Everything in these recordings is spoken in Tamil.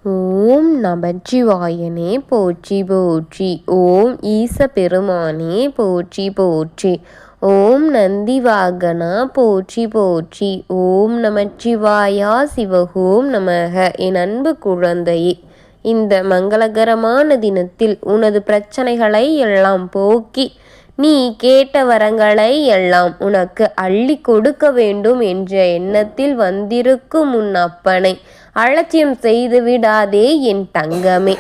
ஓம் நமச்சிவாயனே போற்றி போற்றி. ஓம் ஈச பெருமானே போற்றி போற்றி. ஓம் நந்திவாகனா போற்றி போற்றி. ஓம் நமச்சிவாயா சிவகோம் நமக. என் அன்பு குழந்தையே, இந்த மங்களகரமான தினத்தில் உனது பிரச்சனைகளை எல்லாம் போக்கி நீ கேட்ட வரங்களை எல்லாம் உனக்கு அள்ளி கொடுக்க வேண்டும் என்ற எண்ணத்தில் வந்திருக்கும் உன் அப்பனை அலட்சியம் செய்து விடாதே என் தங்கமே.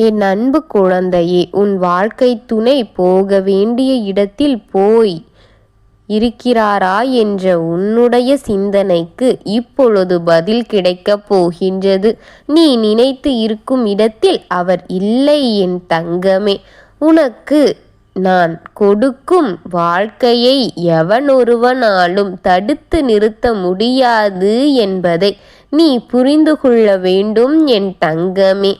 என் அன்பு குழந்தையே, உன் வாழ்க்கை துணை போக வேண்டிய இடத்தில் போய் இருக்கிறாரா என்ற உன்னுடைய சிந்தனைக்கு இப்பொழுது பதில் கிடைக்கப் போகின்றது. நீ நினைத்து இருக்கும் இடத்தில் அவர் இல்லை என் தங்கமே. உனக்கு நான் கொடுக்கும் வாழ்க்கையை எவனொருவனாலும் தடுத்து நிறுத்த முடியாது என்பதை நீ புரிந்து கொள்ள வேண்டும் என் தங்கமே.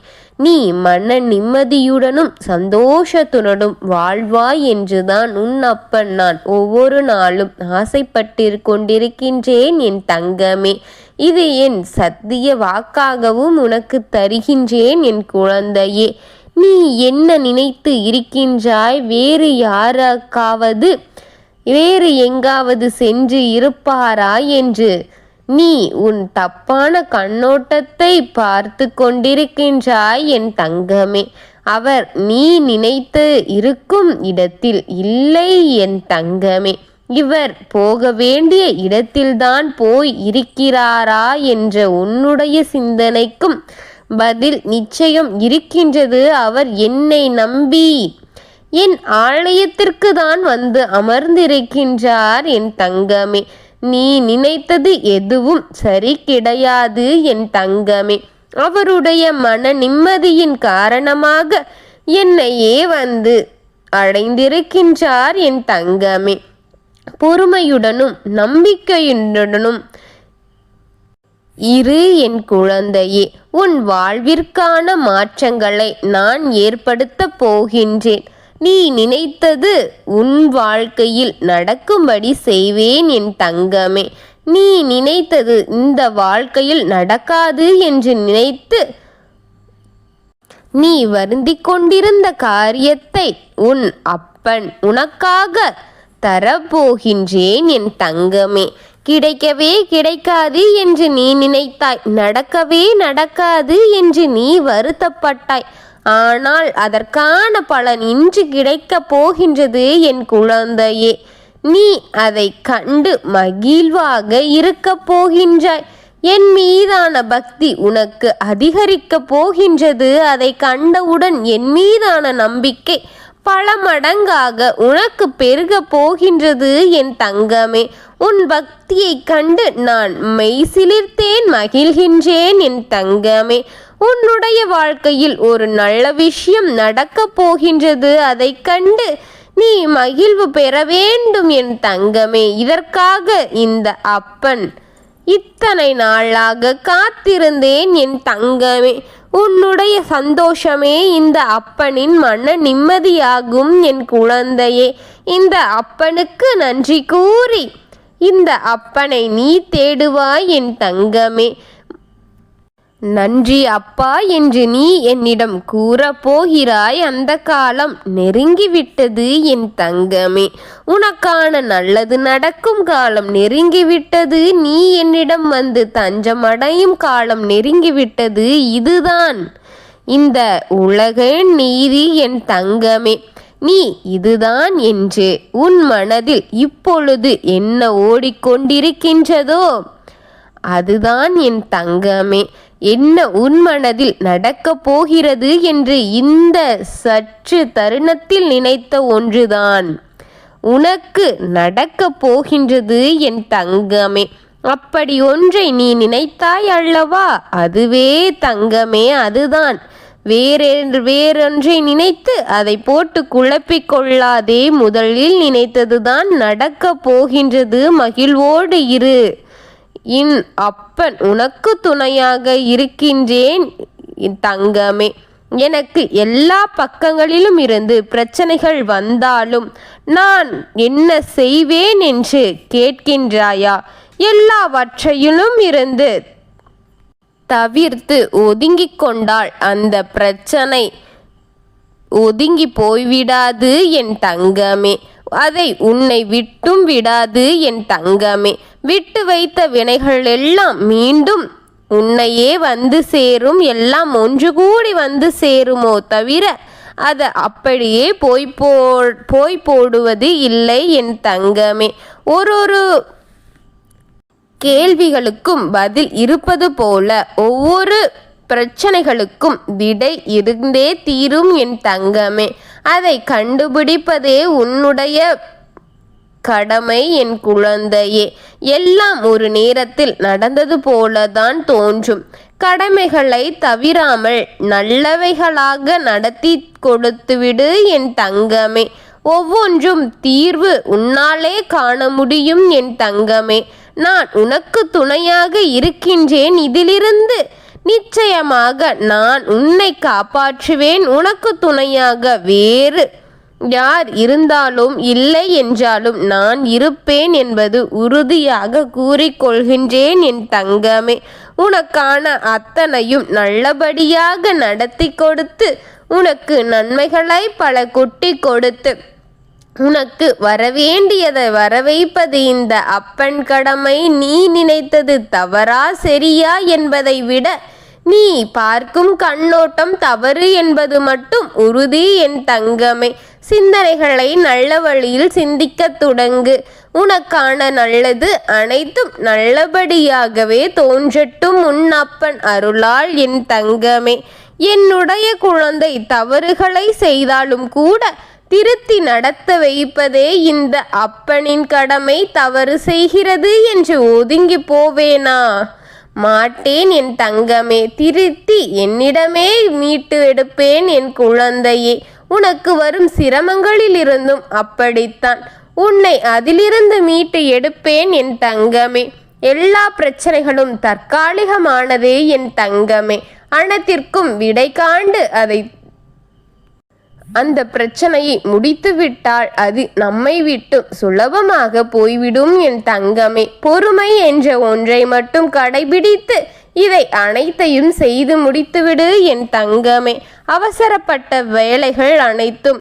நீ மன நிம்மதியுடனும் சந்தோஷத்துடனும் வாழ்வாய் என்றுதான் உன் அப்பன் நான் ஒவ்வொரு நாளும் ஆசைப்பட்டு கொண்டிருக்கின்றேன் என் தங்கமே. இது என் சத்திய வாக்காகவும் உனக்கு தருகின்றேன் என் குழந்தையே. நீ என்ன நினைத்து இருக்கின்றாய்? வேறு எங்காவது சென்று இருப்பாரா என்று நீ உன் தப்பான கண்ணோட்டத்தை பார்த்து கொண்டிருக்கின்றாய் என் தங்கமே. அவர் நீ நினைத்து இருக்கும் இடத்தில் இல்லை என் தங்கமே. இவர் போக வேண்டிய இடத்தில்தான் போய் இருக்கிறாரா என்ற உன்னுடைய சிந்தனைக்கும் பதில் நிச்சயம் இருக்கின்றது. அவர் என்னை நம்பி என் ஆலயத்திற்கு தான் வந்து அமர்ந்திருக்கின்றார் என் தங்கமே. நீ நினைத்தது எதுவும் சரி கிடையாது என் தங்கமே. அவருடைய மன நிம்மதியின் காரணமாக என்னையே வந்து அடைந்திருக்கின்றார் என் தங்கமே. பொறுமையுடனும் நம்பிக்கையுடனும் இரு என் குழந்தையே. உன் வாழ்விற்கான மாற்றங்களை நான் ஏற்படுத்தப் போகின்றேன். நீ நினைத்தது உன் வாழ்க்கையில் நடக்கும்படி செய்வேன் என் தங்கமே. நீ நினைத்தது இந்த வாழ்க்கையில் நடக்காது என்று நினைத்து நீ வருந்திக் கொண்டிருந்த காரியத்தை உன் அப்பன் உனக்காக தரப்போகின்றேன் என் தங்கமே. கிடைக்கவே கிடைக்காது என்று நீ நினைத்தாய், நடக்கவே நடக்காது என்று நீ வருத்தப்பட்டாய். ஆனால் அதற்கான பலன் இன்று கிடைக்கப் போகின்றது என் குழந்தையே. நீ அதை கண்டு மகிழ்வாக இருக்கப் போகின்றாய். என் மீதான பக்தி உனக்கு அதிகரிக்கப் போகின்றது. அதை கண்டவுடன் என் மீதான நம்பிக்கை பல மடங்காக உனக்கு பெருக போகின்றது என் தங்கமே. உன் பக்தியை கண்டு நான் மெய்சிலிர்த்தேன் மகிழ்கின்றேன் என் தங்கமே. உன்னுடைய வாழ்க்கையில் ஒரு நல்ல விஷயம் நடக்கப் போகின்றது. அதை கண்டு நீ மகிழ்வு பெற வேண்டும் என் தங்கமே. இதற்காக இந்த அப்பன் இத்தனை நாளாக காத்திருந்தேன் என் தங்கமே. உன்னுடைய சந்தோஷமே இந்த அப்பனின் மன நிம்மதியாகும் என் குழந்தையே. இந்த அப்பனுக்கு நன்றி கூறி இந்த அப்பனை நீ தேடுவாய் என் தங்கமே. நன்றி அப்பா என்று நீ என்னிடம் கூறப்போகிறாய். அந்த காலம் நெருங்கிவிட்டது என் தங்கமே. உனக்கான நல்லது நடக்கும் காலம் நெருங்கிவிட்டது. நீ என்னிடம் வந்து தஞ்சமடையும் காலம் நெருங்கிவிட்டது. இதுதான் இந்த உலக நீதி என் தங்கமே. நீ இதுதான் என்று உன் மனதில் இப்பொழுது என்ன ஓடிக்கொண்டிருக்கின்றதோ அதுதான் என் தங்கமே. என்ன உன் மனதில் நடக்கப் போகிறது என்று இந்த சற்று தருணத்தில் நினைத்த ஒன்றுதான் உனக்கு நடக்கப் போகின்றது என் தங்கமே. அப்படி ஒன்றை நீ நினைத்தாய் அல்லவா? அதுவே தங்கமே, அதுதான். வேறொன்றை நினைத்து அதை போட்டு குழப்பிக் கொள்ளாதே. முதலில் நினைத்ததுதான் நடக்கப் போகின்றது. மகிழ்வோடு இரு. என் அப்பன் உனக்கு துணையாக இருக்கின்றேன் தங்கமே. எனக்கு எல்லா பக்கங்களிலும் இருந்து பிரச்சனைகள் வந்தாலும் நான் என்ன செய்வேன் என்று கேட்கின்றாயா? எல்லாவற்றையிலும் இருந்து தவிர்த்து ஒதுங்கிக் கொண்டால் அந்த பிரச்சனை ஒதுங்கி போய்விடாது என் தங்கமே. அதை உன்னை விட்டும் விடாது என் தங்கமே. விட்டு வைத்த வினைகள் எல்லாம் மீண்டும் உன்னையே வந்து சேரும். எல்லாம் ஒன்று கூடி வந்து சேருமோ தவிர அதை அப்படியே போய் போடுவது இல்லை என் தங்கமே. ஒரு கேள்விகளுக்கும் பதில் இருப்பது போல ஒவ்வொரு பிரச்சனைகளுக்கும் விடை இருந்தே தீரும் என் தங்கமே. அதை கண்டுபிடிப்பதே உன்னுடைய கடமை என் குழந்தையே. எல்லாம் ஒரு நேரத்தில் நடந்தது போலதான் தோன்றும். கடமைகளை தவிராமல் நல்லவைகளாக நடத்தி கொடுத்துவிடு என் தங்கமே. ஒவ்வொன்றும் தீர்வு உன்னாலே காண முடியும் என் தங்கமே. நான் உனக்கு துணையாக இருக்கின்றேன். இதிலிருந்து நிச்சயமாக நான் உன்னை காப்பாற்றுவேன். உனக்கு துணையாக வேறு யார் இருந்தாலும் இல்லை என்றாலும் நான் இருப்பேன் என்பது உறுதியாக கூறிக்கொள்கின்றேன் என் தங்கமே. உனக்கான அத்தனையும் நல்லபடியாக நடத்தி கொடுத்து உனக்கு நன்மைகளை பல கொட்டி கொடுத்து உனக்கு வரவேண்டியதை வரவைப்பது இந்த அப்பன் கடமை. நீ நினைத்தது தவறா சரியா என்பதை விட நீ பார்க்கும் கண்ணோட்டம் தவறு என்பது மட்டும் உறுதி என் தங்கமே. சிந்தனைகளை நல்ல வழியில் சிந்திக்க தொடங்கு. உனக்கான நல்லது அனைத்தும் நல்லபடியாகவே தோன்றட்டும் உன் அப்பன் அருளால் என் தங்கமே. என்னுடைய குழந்தை தவறுகளை செய்தாலும் கூட திருத்தி நடத்த வைப்பதே இந்த அப்பனின் கடமை. தவறு செய்கிறது என்று ஒதுங்கி போவேனா? மாட்டேன் என் தங்கமே. திருத்தி என்னிடமே மீட்டு எடுப்பேன் என் குழந்தையே. உனக்கு வரும் சிரமங்களிலிருந்தும் அப்படித்தான். உன்னை அதிலிருந்து மீட்டு எடுப்பேன் என் தங்கமே. எல்லா பிரச்சனைகளும் தற்காலிகமானதே என் தங்கமே. அனைத்திற்கும் விடை காண்டு அந்த பிரச்சனையை முடித்துவிட்டால் அது நம்மை விட்டு சுலபமாக போய்விடும் என் தங்கமே. பொறுமை என்ற ஒன்றை மட்டும் கடைபிடித்து இதை அனைத்தையும் செய்து முடித்துவிடு என் தங்கமே. அவசரப்பட்ட வேலைகள் அனைத்தும்